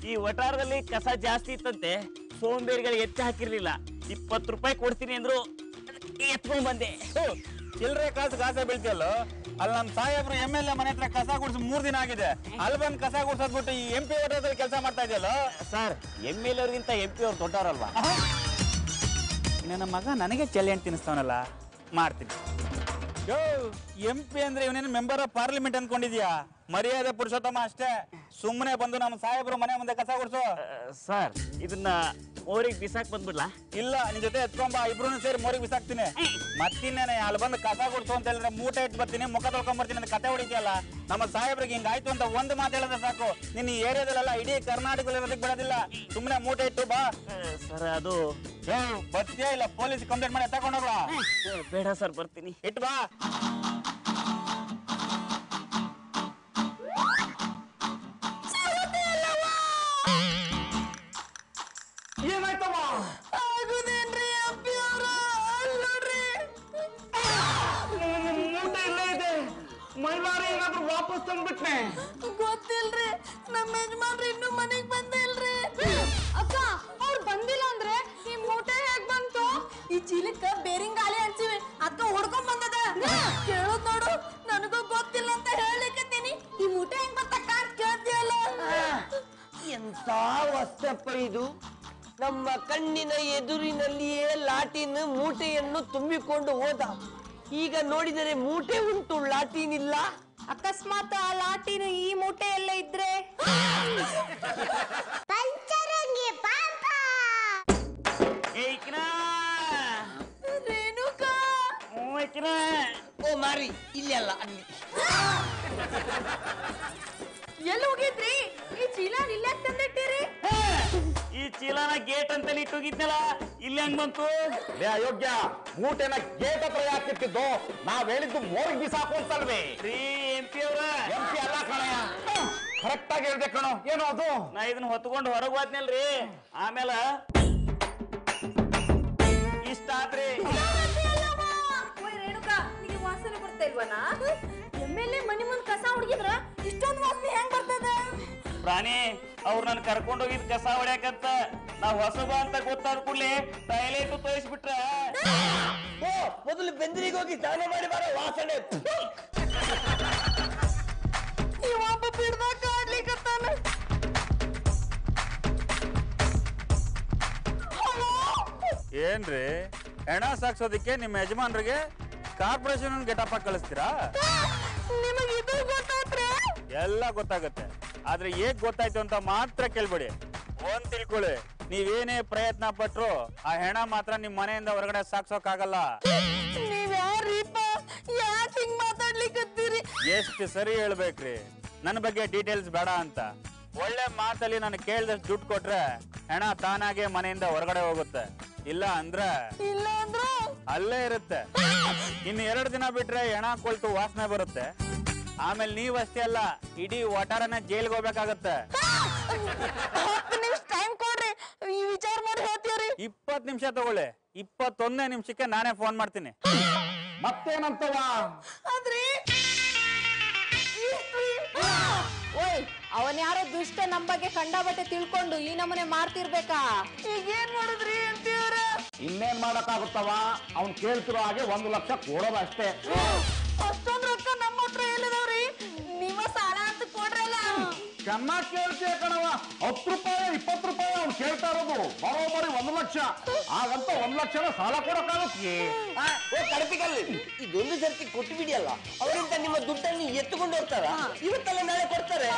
ಈ ವಟಾರದಲ್ಲಿ ಕಸ ಜಾಸ್ತಿ ಇತ್ತಂತೆ, ಸೋಂಬೇರಿಗಳಿಗೆ ಎತ್ತಿ ಹಾಕಿರ್ಲಿಲ್ಲ. 20 ರೂಪಾಯಿ ಕೊಡ್ತೀನಿ ಅಂದ್ರು, ಎತ್ಕೊಂಡ್ ಬಂದೆ. ಚಿಲ್ಲರೆ ಕಾಸು ಕಾಸೆ ಬೀಳ್ತಿಯಲ್ಲೋ. ಅಲ್ಲಿ ನಮ್ಮ ಸಾಹೇಬ್ರು MLA ಮನೆ ಹತ್ರ ಕಸ ಗುಡಿಸಿ 3 ದಿನ ಆಗಿದೆ. ಅಲ್ಲಿ ಬಂದು ಕಸ ಗುಡ್ಸೋದ್ಬಿಟ್ಟು ಈ MP ಒಡಾರದಲ್ಲಿ ಕೆಲಸ ಮಾಡ್ತಾ ಇದೆಯಲ್ಲ. ಸರ್, MLA ಅವ್ರಿಗಿಂತ MP ಅವ್ರು ದೊಡ್ಡವರಲ್ವಾ? ನನ್ನ ಮಗ ನನಗೆ ಚೆಲ್ಲೆಂಟ್ ತಿನ್ನಿಸ್ತಾವನಲ್ಲ, ಮಾಡ್ತೀನಿ. ಯೋ, MP ಅಂದ್ರೆ ಇವನೇನು ಮೆಂಬರ್ ಆಫ್ ಪಾರ್ಲಿಮೆಂಟ್ ಅನ್ಕೊಂಡಿದ್ಯಾ? ಮರ್ಯಾದೆ ಪುರುಷೋತ್ತಮ ಅಷ್ಟೇ. ಸುಮ್ಮನೆ ಬಂದು ನಮ್ಮ ಸಾಹೇಬ್ರು ಮನೆ ಮುಂದೆ ಕಸ ಗುಡಿಸು. ಸರ್, ಇದನ್ನ ಮೋರಿಗೆ ಬಿಸಾಕ್ ಬಂದ್ಬಿಡ್ಲಾ? ಇಲ್ಲ, ನಿನ್ ಜೊತೆ ಎತ್ಕೊಂಬ, ಇಬ್ರು ಸೇರಿ ಮೋರಿಗೆ ಬಿಸಾಕ್ತೀನಿ. ಮತ್ತಿನ್ನೇನೆ ಅಲ್ಲಿ ಬಂದು ಕಸ ಗುಡಿಸು ಅಂತ ಹೇಳಿದ್ರೆ ಮೂಟೆ ಇಟ್ಟು ಬರ್ತೀನಿ, ಮುಖ ತೊಳ್ಕೊಂಡ್ ಬರ್ತೀನಿ ಅಂತ ಕತೆ ಹೊಡಿತೀಯಲ್ಲ. ನಮ್ಮ ಸಾಹೇಬ್ರಿಗೆ ಹಿಂಗಾಯ್ತು ಅಂತ ಒಂದು ಮಾತು ಹೇಳಿದ್ರೆ ಸಾಕು, ನಿನ್ನ ಈ ಏರಿಯಾದಲ್ಲ ಇಡೀ ಕರ್ನಾಟಕದಲ್ಲಿ ಇರೋದಕ್ಕೆ ಬಿಡೋದಿಲ್ಲ. ಸುಮ್ಮನೆ ಮೂಟೆ ಇಟ್ಟು ಬಾ. ಸರ್, ಅದು ಬರ್ತೀಯಾ ಇಲ್ಲ ಪೊಲೀಸ್ ಕಂಪ್ಲೇಂಟ್ ಮಾಡಿ ತಗೊಂಡೋಗ್ಲ? ಬೇಡ ಸರ್, ಬರ್ತೀನಿ. ಇಟ್ಟು ಬಾ. ಏನಾಯ್ತಮ್ಮ? ಆಗುದೇನ್ರಿ ಅಪ್ಪಿ ಅವ್ರ? ನೋಡ್ರಿ ಮೂಟೆ ಇಲ್ಲೇ ಇದೆ. ಮೈಲಾರಿ ಏನಾದ್ರು ವಾಪಸ್ ತಂದ್ಬಿಟ್ನೆ. ಗೊತ್ತಿಲ್ರಿ, ನಮ್ಮ ಯಜಮಾನ್ರಿ ಇನ್ನೂ ಮನೆಗ್ ಬಂದೇ ಇಲ್ರಿ. ಅಕ್ಕ, ಅವ್ರು ಬಂದಿಲ್ಲ ಅಂದ್ರೆ ಈ ಮೂಟೆ ಹೇಗ್ ಬಂತು? ಈ ಚೀಲಕ್ಕ ಬೇರಿಂಗ್ ಗಾಳಿ ಹಂಚಿವಿ, ಅಕ್ಕ ಹೊಡ್ಕೊಂಡ್ ಬಂದದ. ಕೇಳೋದ್ ನೋಡು, ನನಗೂ ಗೊತ್ತಿಲ್ಲ ಅಂತ ಹೇಳಿಕತ್ತೀನಿ. ಈ ಮೂಟೆ ಹೆಂಗ್ ಬರ್ತಕ್ಕ ಅಂತ ಕೇಳ್ತೀಯಲ್ಲ. ಎಂತ ವಸ್ತಪ್ಪ ಇದು. ನಮ್ಮ ಕಣ್ಣಿನ ಎದುರಿನಲ್ಲಿಯೇ ಲಾಟಿನ್ ಮೂಟೆಯನ್ನು ತುಂಬಿಕೊಂಡು ಹೋದ. ಈಗ ನೋಡಿದರೆ ಮೂಟೆ ಉಂಟು, ಲಾಟಿನ್ ಇಲ್ಲ. ಅಕಸ್ಮಾತ್ ಆ ಲಾಟಿನ ಈ ಮೂಟೆಯಲ್ಲೇ ಇದ್ರೆ ರೇಣುಕಾ, ಓ ಮಾರಿ, ಇಲ್ಲಿ ಅಲ್ಲ ಅಲ್ಲಿ. ಎಲ್ಲಿ ಹೋಗಿದ್ರಿ? ಈ ಚೀಲ ಇಲ್ಲೇ ತಂದಿಟ್ಟಿರಿ. ಈ ಚೀಲನ ಗೇಟ್ ಅಂತ ಇಟ್ಟೋಗಿದ್ನಲ್ಲ, ಇಲ್ಲಿ ಹೆಂಗ್ ಬಂತು? ಅಯೋಗ್ಯ, ಮೂಟೆನ ಗೇಟ್ ಹತ್ರ ಯಾಕಿಟ್ಟಿದ್ದು? ನಾವ್ ಹೇಳಿದ್ದು ಮೋರಿಗೆ ಬಿಸಾಕು ಅಂತಲ್ವೇ? MP ಅವ್ರ, MP ಅಲ್ಲ ಕಣಯ್ಯ, ಕರೆಕ್ಟ್ ಆಗಿ ಹೇಳ್ದೆ ಕಣೋ. ಏನೋ ಅದು? ನಾ ಇದನ್ನ ಹೊತ್ಕೊಂಡು ಹೊರಗೆ ಹೋದ್ನಲ್ರಿ, ಆಮೇಲೆ ಇಷ್ಟ ಆದ್ರಿ. ಓಯ್ ರೇಣುಕಾ, ನಿಮಗೆ ವಾಸನೆ ಬರ್ತಾ ಇಲ್ವನಾ? MLA ಮನೆ ಮುಂದ್ ಕಸ ಹುಡುಗಿದ್ರ ಇಷ್ಟೊಂದು ವಾಸನೆ ಹೆಂಗ್ ಬರ್ತದ? ಪ್ರಾಣಿ, ಅವ್ರು ನನ್ ಕರ್ಕೊಂಡ್ ಹೋಗಿದ್ ಕಸ ಹೊಡ್ಯಾಕಂತ. ನಾವ್ ಹೊಸಬ ಅಂತ ಗೊತ್ತಾದ ಕೂಡಲೇ ಟಾಯ್ಲೆಟ್ ತೋರಿಸ್ಬಿಟ್ರ. ಓ, ಮೊದಲು ಬೆಂದ್ರಿಗೆ ಹೋಗಿ ಸ್ನಾನ ಮಾಡಿ ಬರೋ ವಾಸನೆ. ಇವಾಪ ಬಿಡ್ದಾಗ ಕಾಡ್ಲಿಕತ್ತಾನ. ಹಲೋ ಏನ್ರಿ ಹೆಣ ಸಾಕ್ಸೋದಿಕ್ಕೆ ನಿಮ್ಮ ಯಜಮಾನ್ರಿಗೆ ಕಾರ್ಪೊರೇಷನ್ ಗೆಟಪ್ ಹಾಕಿ ಕಳಿಸ್ತೀರಾ? ನಿಮಗೆ ಇದು ಗೊತ್ತಾತ್ರೆ? ಎಲ್ಲ ಗೊತ್ತಾಗುತ್ತೆ, ಆದ್ರೆ ಹೇಗ್ ಗೊತ್ತಾಯ್ತು ಅಂತ ಮಾತ್ರ ಕೇಳ್ಬೇಡಿ. ಒಂದ್ ತಿಳ್ಕೊಳ್ಳಿ, ನೀವೇನೇ ಪ್ರಯತ್ನ ಪಟ್ರು ಆ ಹೆಣ ಮಾತ್ರ ನಿಮ್ ಮನೆಯಿಂದ ಹೊರಗಡೆ ಸಾಕ್ಸೋಕಾಗಲ್ಲ. ನೀವ್ ಯಾರೀಪ? ಯಾಕೆ ಹಿಂಗ್ ಮಾತಾಡ್ಲಿಕ್ಕತ್ತೀರಿ? ಎಷ್ಟು ಸರಿ ಹೇಳ್ಬೇಕ್ರಿ ನನ್ನ ಬಗ್ಗೆ ಡೀಟೇಲ್ಸ್ ಬೇಡ ಅಂತ. ಒಳ್ಳೆ ಮಾತಲ್ಲಿ ನಾನು ಕೇಳ್ದಷ್ಟು ದುಡ್ಡು ಕೊಟ್ರೆ ಹೆಣ ತಾನಾಗೆ ಮನೆಯಿಂದ ಹೊರಗಡೆ ಹೋಗುತ್ತೆ, ಇಲ್ಲ ಅಂದ್ರೆ ಅಲ್ಲೇ ಇರುತ್ತೆ. ಇನ್ನು 2 ದಿನ ಬಿಟ್ರೆ ಹೆಣ ಕೊಳ್ತು ವಾಸನೆ ಬರುತ್ತೆ. ಆಮೇಲೆ ನೀವಷ್ಟೇ ಅಲ್ಲ, ಇಡೀ ವಟಾರನ ಜೈಲ್ಗೆ ಹೋಗ್ಬೇಕಾಗತ್ತೆ. 10 ನಿಮಿಷ ಟೈಮ್ ಕೊಡ್ರಿ, ಈ ವಿಚಾರ ಮಾಡಿ ಹೇಳ್ತೀವ್ರಿ. 20 ನಿಮಿಷ ತಗೊಳ್ಳಿ, 21ನೇ ನಿಮಿಷಕ್ಕೆ ನಾನೇ ಫೋನ್ ಮಾಡ್ತೀನಿ. ಮತ್ತೇನಂತವ? ಆದ್ರೆ ಓಯ್ ಅವನ್ ಯಾರೋ ದುಷ್ಟ ನಮ್ ಬಗ್ಗೆ ಕಂಡಾಬಟ್ಟೆ ತಿಳ್ಕೊಂಡು ಈ ನಮೂನೆ ಮಾಡ್ತಿರ್ಬೇಕಾ? ಈಗ ಏನ್ ಮಾಡಿದ್ರಿ ಅಂತೀವ್ರ? ಇನ್ನೇನ್ ಮಾಡಕ್ಕಾಗುತ್ತವ? ಅವ್ನ್ ಕೇಳ್ತಿರೋ ಹಾಗೆ 1 ಲಕ್ಷ ಕೊಡೋದು ಅಷ್ಟೇ. ಅಷ್ಟೊಂದ್ ರೊಕ್ಕ ನಮ್ಮ ಹತ್ರ ಎಲ್ಲಿದಾವ್ರಿ? ನೀವ ಸಾಲ ಅಂತ ಕೊಡ್ರಲ್ಲ. ಚೆನ್ನಾಗಿ ಕೇಳ್ತೀಯ ಕಣವ. 10 ರೂಪಾಯಿ 20 ರೂಪಾಯಿ ಅವ್ನು ಕೇಳ್ತಾ ಇರೋದು, ಬರೋಬರಿ 1 ಲಕ್ಷ. ಹಾಗಂತ 1 ಲಕ್ಷನ ಸಾಲ ಕೊಡಕ್ಕಾಗತ್ತೆ? ಕಡಪಿಗಲ್ಲಿ ಇದೊಂದು ಸರ್ತಿ ಕೊಟ್ಟು ಬಿಡಿಯಲ್ಲ, ಅವರಿಂದ ನಿಮ್ಮ ದುಡ್ಡನ್ನು ಎತ್ತುಕೊಂಡು ಹೋಗ್ತಾರ. ಇವತ್ತಲ್ಲ ನಾಳೆ ಕೊಡ್ತಾರೆ.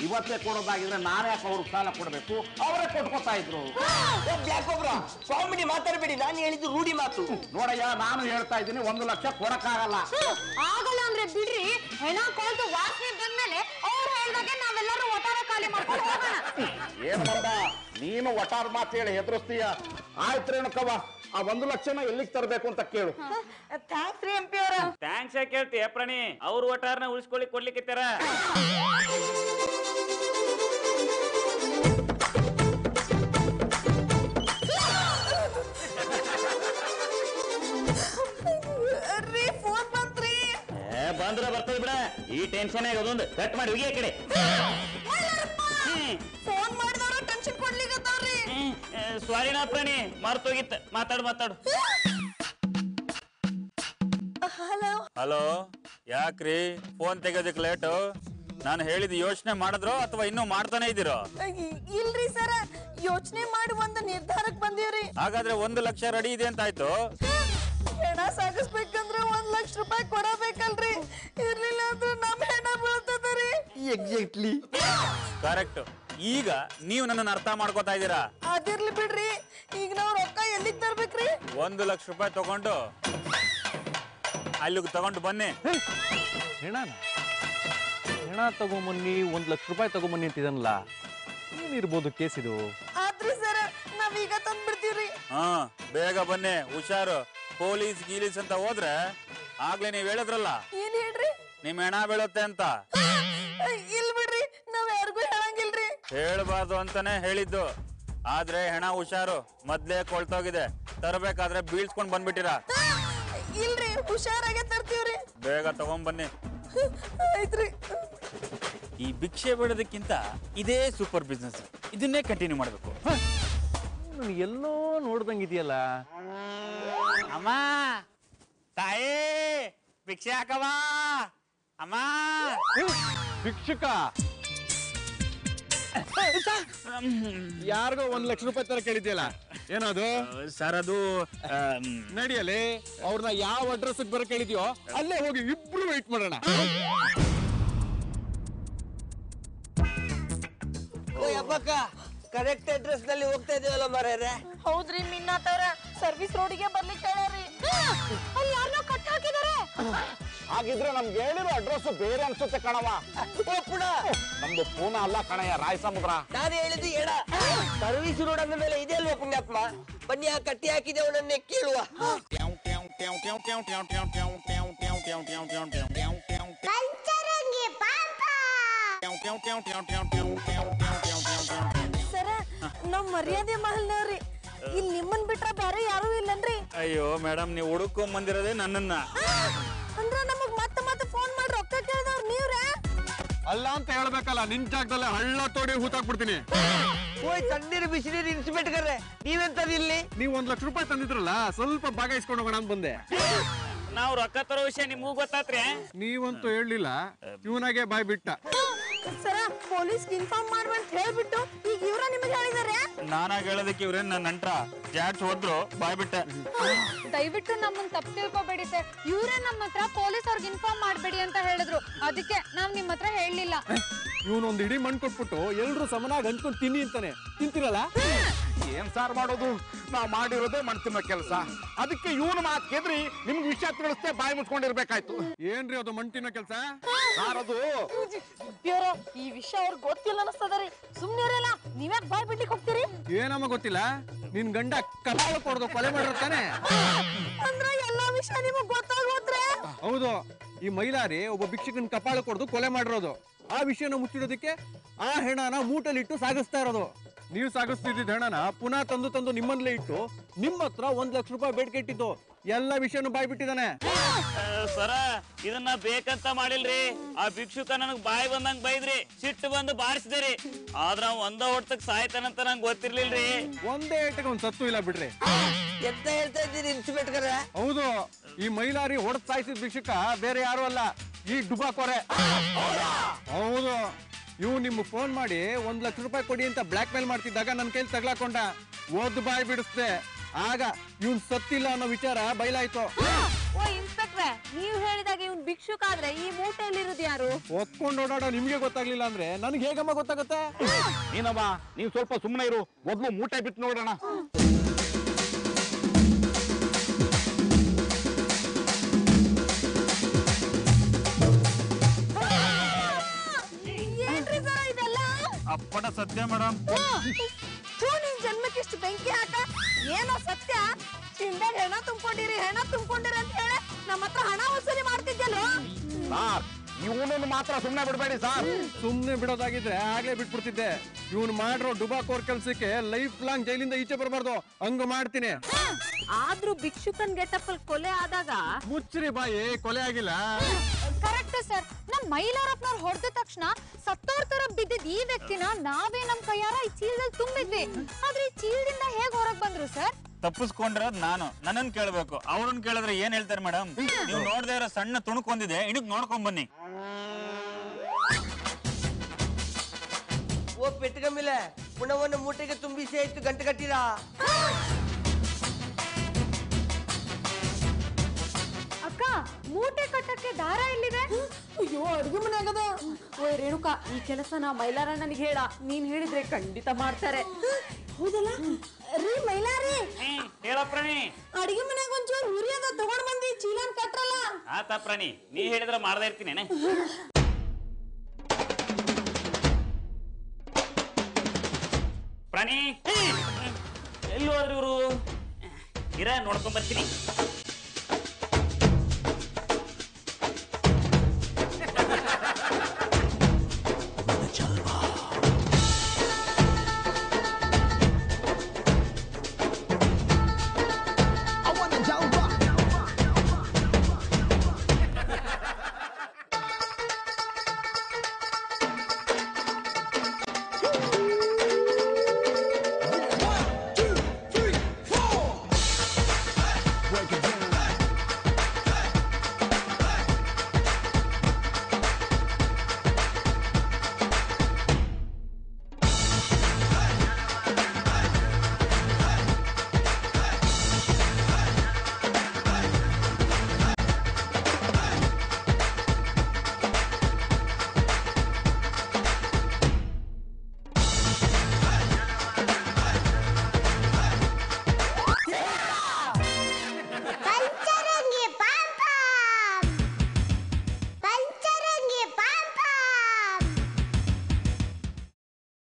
ಇವತ್ತೇ ಕೊಡೋದಾಗಿದ್ರೆ ನಾನೇ ಯಾಕೆ ಅವ್ರಿಗೆ ಸಾಲ ಕೊಡಬೇಕು? ಅವರೇ ಕೊಟ್ಕೊತಾ ಇದ್ರು. ಬ್ಲಾಕ್ ಒಬ್ರ ಕಾಮಿಡಿ ಮಾತಾಡಬೇಡಿ, ನಾನು ಹೇಳಿದ್ದು ರೂಢಿ ಮಾತು. ನೋಡಯ್ಯ, ನಾನು ಹೇಳ್ತಾ ಇದ್ದೀನಿ 1 ಲಕ್ಷ ಕೊಡಕ್ಕಾಗಲ್ಲ. ಆಗಲ್ಲ ಅಂದ್ರೆ ಬಿಡ್ರಿ, ಹೆಣ ಕೊಳ್ತು ವಾಸನೆ ಬಂದ್ಮೇಲೆ ಅವ್ರು ಹೇಳ್ದಾಗೆ ನಾವೆಲ್ಲರೂ ಒಟ್ಟಾರೆ ಖಾಲಿ ಮಾಡ್ಕೊಂಡು ಹೋಗೋಣ. ಏನ್ ಬಂದ ನೀನು ಒಟ್ಟಾರ ಮಾತು ಹೇಳಿ ಹೆದರ್ಸ್ತೀಯ? ಆಯ್ತ್ರೇನಕ್ಕವ, ಆ 1 ಲಕ್ಷನ ಎಲ್ಲಿಗೆ ತರಬೇಕು ಅಂತ ಕೇಳು. ಥ್ಯಾಂಕ್ಸ್ ರೀ ಎಂಪಿ ಅವರ. ಥ್ಯಾಂಕ್ಸ್ ಯಾಕೆ ಹೇಳ್ತೀಯ ಪ್ರಾಣಿ? ಅವ್ರ ಒಟ್ಟಾರನ ಉಳಿಸ್ಕೊಳ್ಳಿ ಕೊಡ್ಲಿಕ್ಕಿತ್ತಾರ. ರೀ ಫೋನ್ ಬಂತ್ರಿ. ಬಂದ್ರ ಬರ್ತದ ಬಿಡ, ಈ ಟೆನ್ಷನ್ ಆಗೋದೊಂದು ಕಟ್ ಮಾಡಿ ಹೋಗಿ ಆ ಕಡೆ. Phone ಮಾಡಿದವ್ರ tension ಕೊಡ್ಲಿಕ್ಕತ್ತಾವ್ರಿ. ಸಾರಿನಾ ಪ್ರಾಣಿ, ಮರ್ತೋಗಿತ್ತ. ಮಾತಾಡು. ಹಲೋ, ಯಾಕ್ರಿ ಫೋನ್ ತೆಗೋದಕ್ಕೆ ಲೇಟು? ನಾನು ಹೇಳಿದ ಯೋಚನೆ ಮಾಡಿದ್ರೋ ಅಥವಾ ಇನ್ನೂ ಮಾಡ್ತಾನೆ ಇದ್ದೀರೋ? ಇಲ್ರಿ ಸರ, ಯೋಚನೆ ಮಾಡಿ ಒಂದು ನಿರ್ಧಾರಕ್ಕೆ ಬಂದೀವ್ರಿ. ಹಾಗಾದ್ರೆ 1 ಲಕ್ಷ ರೆಡಿ ಇದೆ ಅಂತ ಆಯ್ತು. ಹೆಣ ಸಾಗಿಸ್ಬೇಕಂದ್ರೆ 1 ಲಕ್ಷ ರೂಪಾಯಿ ಕೊಡಬೇಕಲ್ರಿ? ಇರ್ಲಿಲ್ಲ ಅಂದ್ರೆ ನಮ್ ಹೆಣ ಬೀಳ್ತದ್ರಿ. Exactly correct. ಈಗ ನೀವು ನನ್ನನ್ನು ಅರ್ಥ ಮಾಡ್ಕೋತಾ ಇದ್ದೀರಾ? ಅದಿರ್ಲಿ ಬಿಡ್ರಿ, ಈಗ ನಾವ್ ರೊಕ್ಕ ಎಲ್ಲಿಗೆ ತರ್ಬೇಕ್ರಿ? 1 ಲಕ್ಷ ರೂಪಾಯಿ ತಗೊಂಡು ಅಲ್ಲಿಗೆ ತಗೊಂಡು ಬನ್ನಿ. ಹೆಣ ತಗೊಂಬನ್ನಿ, 1 ಲಕ್ಷ ರೂಪಾಯಿ ತಗೊಂಬನ್ನಿ ಅಂತಿದನಲ್ಲ, ಏನಿರ್ಬೋದು ಕೇಸ್ ಇದು? ಆದ್ರಿ ಸರ, ನಾವೀಗ ತಂದ್ಬಿಡ್ತೀವ್ರಿ. ಹಾ, ಬೇಗ ಬನ್ನಿ, ಹುಷಾರು. ಪೊಲೀಸ್ ಗೀಲೀಸ್ ಅಂತ ಹೋದ್ರೆ ಆಗ್ಲೇ ನೀವ್ ಹೇಳಿದ್ರಲ್ಲ ಏನ್ ಹೇಳ್ರಿ? ನಿಮ್ ಹೆಣ ಬೀಳುತ್ತೆ ಅಂತ. ಇಲ್ ಬಿಡ್ರಿ, ನಾವ್ ಯಾರಿಗೂ ಹೇಳಂಗಿಲ್ರಿ. ಹೇಳ್ಬಾರ್ದು ಅಂತಾನೆ ಹೇಳಿದ್ದು, ಆದ್ರೆ ಹೆಣ ಹುಷಾರು, ಮೊದ್ಲೇ ಕೊಳ್ತೋಗಿದೆ. ತರಬೇಕಾದ್ರೆ ಬೀಳ್ಸ್ಕೊಂಡ್ ಬಂದ್ಬಿಟ್ಟಿರಾ? ಇಲ್ರಿ, ಹುಷಾರಾಗೆ ತರ್ತೀವ್ರಿ. ಬೇಗ ತಗೊಂಡ್ಬನ್ನಿ. ಆಯ್ತ್ರಿ. ಈ ಭಿಕ್ಷೆ ಬೇಡೋದಕ್ಕಿಂತ ಇದೇ ಸೂಪರ್ ಬಿಸ್ನೆಸ್, ಇದನ್ನೇ ಕಂಟಿನ್ಯೂ ಮಾಡ್ಬೇಕು. ಎಲ್ಲೋ ನೋಡ್ದಂಗಿದೆಯಲ್ಲ. ಅಮ್ಮ, ತಾಯಿ, ಭಿಕ್ಷೆ ಹಾಕವಾ ಅಮ್ಮ. ಭಿಕ್ಷುಕ ಯಾರಿಗೋ 1 ಲಕ್ಷ ರೂಪಾಯಿ ತರ ಕೇಳಿದ್ಯಲ್ಲ, ಏನದು? ಸರ್, ಅದು ನಡಿಯಲಿ, ಅವ್ರನ್ನ ಯಾವ ಅಡ್ರೆಸ್ ಬರ ಕೇಳಿದ್ಯೋ ಅಲ್ಲೇ ಹೋಗಿ ಇಬ್ರು ವೆಯ್ಟ್ ಮಾಡೋಣ. ಅಪ್ಪಕ್ಕ, ಕರೆಕ್ಟ್ ಅಡ್ರೆಸ್ ನಲ್ಲಿ ಹೋಗ್ತಾ ಇದೀವಲ್ಲ ಮಾರ್ಯಾರೆ. ಹೌದ್ರಿ ಮಿನ್ನಾತವ್ರ, ಸರ್ವಿಸ್ ರೋಡಿಗೆ ಬರ್ಲಿಕ್ಕೆ ಹೇಳೋರಿ. ಅಲ್ಲಿ ಯಾರನ್ನೋ ಕಟ್ ಹಾಕಿದಾರೆ. ಹಾಗಿದ್ರೆ ನಮ್ಗೆ ಹೇಳಿರೋ ಅಡ್ರೆಸ್ ಬೇರೆ ಅನ್ಸುತ್ತೆ ಕಣವ. ನಮ್ದು ಪೂನಾ ಅಲ್ಲ ಕಣಯ್ಯ, ರಾಯ ಸಮುದ್ರ. ನಾನು ಹೇಳಿದ್ದು ಎಡ. ಸರ್ವಿಸ್ ರೋಡ್ ಅಂದ ಮೇಲೆ ಇದೆ ಅಲ್ವಾ ಪುಣ್ಯಾತ್ಮ? ಬನ್ನಿ, ಆ ಕಟ್ಟಿ ಹಾಕಿದವನನ್ನೇ ಕೇಳುವ. ಸರ, ನಾವ್ ಮರ್ಯಾದೆ ಮಹಲ್ನವ್ರಿ. ಇಲ್ಲಿ ನಿಮ್ಮನ್ ಬಿಟ್ರ ಬೇರೆ ಯಾರು ಇಲ್ಲನ್ರಿ? ಅಯ್ಯೋ ಮೇಡಮ್, ನೀವು ಹುಡುಕೊಂಡ್ ಬಂದಿರೋದೇ ನನ್ನನ್ನ. ಅಂದ್ರ ನಮಗ್ ಮತ್ತೆ ಫೋನ್ ಮಾಡಿ ರೊಕ್ಕ ಕೇಳಿದವ್ರು ನೀವ್ರ? ಅಲ್ಲ ಅಂತ ಹೇಳ್ಬೇಕಲ್ಲ, ನಿನ್ ಜಾಗದಲ್ಲೇ ಹಳ್ಳ ತೋಡಿ ಹೂತಾಕ್ಬಿಡ್ತೀನಿ. ಓಯ್, ತಣ್ಣೀರು ಬಿಸಿನೀರು ಇನ್ಸ್ಪೆಕ್ಟರ್, ನೀವೆಂತದ್ ಇಲ್ಲಿ? ನೀವು 1 ಲಕ್ಷ ರೂಪಾಯಿ ತಂದಿದ್ರಲ್ಲ, ಸ್ವಲ್ಪ ಭಾಗ ಇಸ್ಕೊಂಡು ಹೋಗೋಣ ಅಂತ ಬಂದೆ. ನಾವ್ ರೊಕ್ಕ ತರೋ ವಿಷಯ ನಿಮಗೂ ಗೊತ್ತಾತ್ರಿ? ನೀವಂತೂ ಹೇಳಲಿಲ್ಲ, ಇವನಾಗೆ ಬಾಯ್ ಬಿಟ್ಟ. ಸರ ಪೊಲೀಸ್ ಇನ್ಫಾರ್ಮ್ ಮಾಡ್ಬಂತ ಹೇಳ್ಬಿಟ್ಟು ಈಗ ಇವ್ರ ನಿಮಗೆ ಹೇಳಿದಾರೆ. ನಾನಾಗ ಹೇಳೋದಕ್ಕೆ ಇವ್ರೇನ್ ನನ್ನ ನಂಟ್ರ ಜಾಡ್ಸ್ ಹೋದ್ರು ಬಾಯ್ಬಿಟ್ಟೆ. ದಯವಿಟ್ಟು ನಮ್ಮನ್ನ ತಪ್ಪು ತಿಳ್ಕೊಬೇಡಿ ಸರ್. ಇವರೇ ನಮ್ಮ ಹತ್ರ ಪೊಲೀಸ್ ಅವ್ರಿಗೆ ಇನ್ಫಾರ್ಮ್ ಮಾಡ್ಬೇಡಿ ಅಂತ ಹೇಳಿದ್ರು. ಅದಕ್ಕೆ ನಾವ್ ನಿಮ್ಮ ಹತ್ರ ಹೇಳಲಿಲ್ಲ. ಇವನೊಂದು ಇಡೀ ಮಣ್ಣು ಕೊಟ್ಬಿಟ್ಟು ಎಲ್ರು ಸಮನಾಗಿ ಹಂಚ್ಕೊಂಡು ತಿನ್ನಿ ಅಂತಾನೆ. ತಿಂತಿರಲ್ಲ? ಏನ್ ಸಾರ್ ಮಾಡೋದು? ನಾವ್ ಮಾಡಿರೋದೇ ಮಾಡ್ತಿರೋ ಕೆಲಸ. ಅದಕ್ಕೆ ಇವನು ಮಾತು ಕೇಳ್ರಿ ನಿಮ್ಗೆ ವಿಷಯ ತಿಳಿಸ್ತೇ ಬಾಯಿ ಮುಚ್ಕೊಂಡಿರ್ಬೇಕಾಯ್ತು. ಏನ್ರಿ ಅದು ಮಣ್ಣು ತಿನ್ನೋ ಕೆಲಸ? ಸಾರ್ ಅದು ಪ್ಯೂರೋ ಈ ವಿಷಯ ಅವ್ರಿಗೆ ಗೊತ್ತಿಲ್ಲ ಅನಿಸ್ತದರಿ. ಸುಮ್ನೆ ಇರಲ್ಲ, ನೀವ್ಯಾಕ್ ಬಾಯ್ ಬಿಡ್ಲಿಕ್ಕೆ ಹೋಗ್ತೀರಿ? ಏನಮ್ಮ ಗೊತ್ತಿಲ್ಲ? ನಿನ್ ಗಂಡ ಕಪಾಳ ಕೊಡ್ದು ಕೊಲೆ ಮಾಡಿರ್ತಾನೆ. ಅಂದ್ರೆ ಎಲ್ಲಾ ವಿಷಯ ನಿಮಗ್ ಗೊತ್ತಾಗೋದ್ರೆ? ಹೌದು, ಈ ಮೈಲಾರಿ ಒಬ್ಬ ಭಿಕ್ಷಕನ ಕಪಾಳ ಕೊಡ್ದು ಕೊಲೆ ಮಾಡಿರೋದು. ಆ ವಿಷಯನ ಮುಚ್ಚಿಡೋದಕ್ಕೆ ಆ ಹೆಣನ ಮೂಟಲಿಟ್ಟು ಸಾಗಿಸ್ತಾ ಇರೋದು. ನೀವು ಸಾಗಿಸ್ತಿದ್ದ ಹೆಣನ ಪುನಃ ತಂದು ನಿಮ್ಮಲ್ಲೇ ಇಟ್ಟು ನಿಮ್ಮ ಹತ್ರ 1 ಲಕ್ಷ ರೂಪಾಯಿ ಬೇಡಿಕೆ ಇಟ್ಟಿದ್ದು. ಎಲ್ಲ ವಿಷಯನೂ ಬಾಯ್ ಬಿಟ್ಟಿದ್ದಾನೆ. ಸರ ಇದನ್ನ ಬೇಕಂತ ಮಾಡಿಲ್ರಿ. ಆ ಭಿಕ್ಷುಕ ನನಗ್ ಬಾಯಿ ಬಂದಂಗ್ ಬೈದ್ರಿ, ಸಿಟ್ಟು ಬಂದು ಬಾರಿಸಿದ್ರಿ. ಆದ್ರ ಒಂದ ಹೊಡ್ತಕ್ ಸಾಯ್ತಾನಂತ ನಂಗೆ ಗೊತ್ತಿರ್ಲಿಲ್ರಿ. ಒಂದೇ ಏಟಿಗೆ ಒಂದ್ ಸತ್ತು ಇಲ್ಲ ಬಿಡ್ರಿ. ಎಂತ ಹೇಳ್ತಾ ಇದ್ದೀರಿ ಇನ್ಸ್ಪೆಕ್ಟರ್? ಹೌದು, ಈ ಮೈಲಾರಿ ಹೊಡೆದ್ ಸಾಯಿಸಿದ ಭಿಕ್ಷುಕ ಬೇರೆ ಯಾರು ಅಲ್ಲ, ಈ ಡುಬಾಕೋರೆ. ಹೌದು, ಇವ್ ನಿಮ್ಗೆ ಫೋನ್ ಮಾಡಿ 1 ಲಕ್ಷ ರೂಪಾಯಿ ಕೊಡಿ ಅಂತ ಬ್ಲಾಕ್ ಮೇಲ್ ಮಾಡ್ತಿದ್ದಾಗ ನನ್ನ ಕೈಲಿ ತಗ್ಲಾಕೊಂಡ. ಓದ್ ಬಾಯ್ ಬಿಡಿಸ್ದೆ. ಆಗ ಇವ್ನ್ ಸತ್ತಿಲ್ಲ ಅನ್ನೋ ವಿಚಾರ ಬಯಲಾಯ್ತು. ಓ ಇನ್ಸ್ಪೆಕ್ಟ್ರೆ, ನೀವು ಹೇಳಿದಾಗ ಇವ್ನ್ ಭಿಕ್ಷುಕ ಆದ್ರೆ ಈ ಮೂಟೆಯಲ್ಲಿರೋದು ಯಾರು? ಒತ್ಕೊಂಡು ಓಡಾಡೋ ನಿಮ್ಗೆ ಗೊತ್ತಾಗ್ಲಿಲ್ಲ ಅಂದ್ರೆ ನನ್ಗೆ ಹೇಗಮ್ಮ ಗೊತ್ತಾಗತ್ತೆ? ನೀನಮ್ಮ ನೀವ್ ಸ್ವಲ್ಪ ಸುಮ್ಮನೆ ಇರು, ಮೊದ್ಲು ಮೂಟೆ ಬಿಟ್ಟು ನೋಡೋಣ. ಏನ್ರಿ ಸರ ಇದೆಲ್ಲ? ಅಪ್ಪಟ ಸತ್ಯ ಮೇಡಮ್. ನಿನ್ ಜನ್ಮಕ್ಕೆ ಇಷ್ಟು ಬೆಂಕಿ ಹಾಕ. ಏನೋ ಸತ್ಯ, ಚಿಂದಾಗ ಹೆಣ ತುಂಬಿಕೊಂಡಿರಿ ಅಂತ ಹೇಳಿ ನಮ್ಮ ಹತ್ರ ಹಣ ವಸೂಲಿ ಮಾಡ್ತಿದ್ಯಲ್ಲ. ಸಾರ್ ಇವನನ್ನು ಮಾತ್ರ ಸುಮ್ಮನೆ ಬಿಡಬೇಡಿ ಸಾರ್. ಸುಮ್ನೆ ಬಿಡೋದಾಗಿದ್ರೆ ಆಗ್ಲೇ ಬಿಟ್ಬಿಡ್ತಿದ್ದೆ. ಇವ್ನು ಮಾಡಿರೋ ಡುಬಾಕೋರ್ ಕೆಲ್ಸಕ್ಕೆ ಲೈಫ್ ಲಾಂಗ್ ಜೈಲಿಂದ ಈಚೆ ಬರಬಾರ್ದು. ಹಂಗ ಮಾಡ್ತೀನಿ. ಆದ್ರೂ ಭಿಕ್ಷುಕನ್ ಗೆಟಪ್ ಅಲ್ಲಿ ಕೊಲೆ ಆದಾಗ ಮುಚ್ಚ್ರಿ ಬಾಯಿ, ಕೊಲೆ ಆಗಿಲ್ಲ. Correct sir. ನಮ್ ಮೈಲಾರಪ್ಪನವ್ರು ಹೊಡೆದ ತಕ್ಷಣ ಸತ್ತೋರ್ ತರ ಬಿದ್ದಿದ್ ಈ ವ್ಯಕ್ತಿನ ನಾವೇ ನಮ್ ಕೈಯಾರ ಈ ಚೀಲದಲ್ಲಿ ತುಂಬಿದ್ವಿ. ಆದ್ರೆ ಈ ಚೀಲದಿಂದ ಹೇಗ್ ಹೊರಗ್ ಬಂದ್ರು ಸರ್? ತಪ್ಪಿಸ್ಕೊಂಡಿರೋದ್ ನಾನು, ನನ್ನನ್ ಕೇಳ್ಬೇಕು. ಅವ್ರನ್ನ ಕೇಳಿದ್ರೆ ಏನ್ ಹೇಳ್ತಾರೆ ಮೇಡಮ್? ನೀವು ನೋಡ್ದೇ ಇರೋ ಸಣ್ಣ ತುಣುಕೊಂದಿದೆ, ಇಣಕ್ ನೋಡ್ಕೊಂಡ್ ಬನ್ನಿ. ಓ ಪೆಟ್ಕಂಬಿಲೆ, ಪುನಃ ಮೂಟೆಗೆ ತುಂಬಿಸಿ ಆಯ್ತು ಗಂಟೆ ಕಟ್ಟಿರಾ? ಅಕ್ಕ, ಮೂಟೆ ಕಟ್ಟಕ್ಕೆ ದಾರ ಎಲ್ಲಿದೆ? ಅಯ್ಯೋ ಅಡ್ಗೆ ಮನೆ ಆಗದ. ಓಯ್ ರೇಣುಕಾ, ಈ ಕೆಲಸನ ಮೈಲಾರಣ್ಣನಿಗೆ ಹೇಳ. ನೀನ್ ಹೇಳಿದ್ರೆ ಖಂಡಿತ ಮಾಡ್ತಾರೆ. ಹೌದಲ್ಲ ರೀ ಮೈಲಾರಿ? ಹೇಳ ಪ್ರಾಣಿ. ಅಡಿಗೆ ಮನೆಗೆ ಒಂಚೂರು ಉರಿ ಅದ ತಗೊಂಡ್ ಬಂದಿ ಚೀಲನ್ ಕಟ್ರಲ್ಲ. ಆತ ಪ್ರಾಣಿ, ನೀ ಹೇಳಿದ್ರೆ ಮಾಡ್ತಾ ಇರ್ತೀನಿ. ಪ್ರಾಣಿ ಎಲ್ಲಿ ಹೋದ್ರಿ ಇವರು? ಇರ ನೋಡ್ಕೊಂಡ್ ಬರ್ತೀನಿ.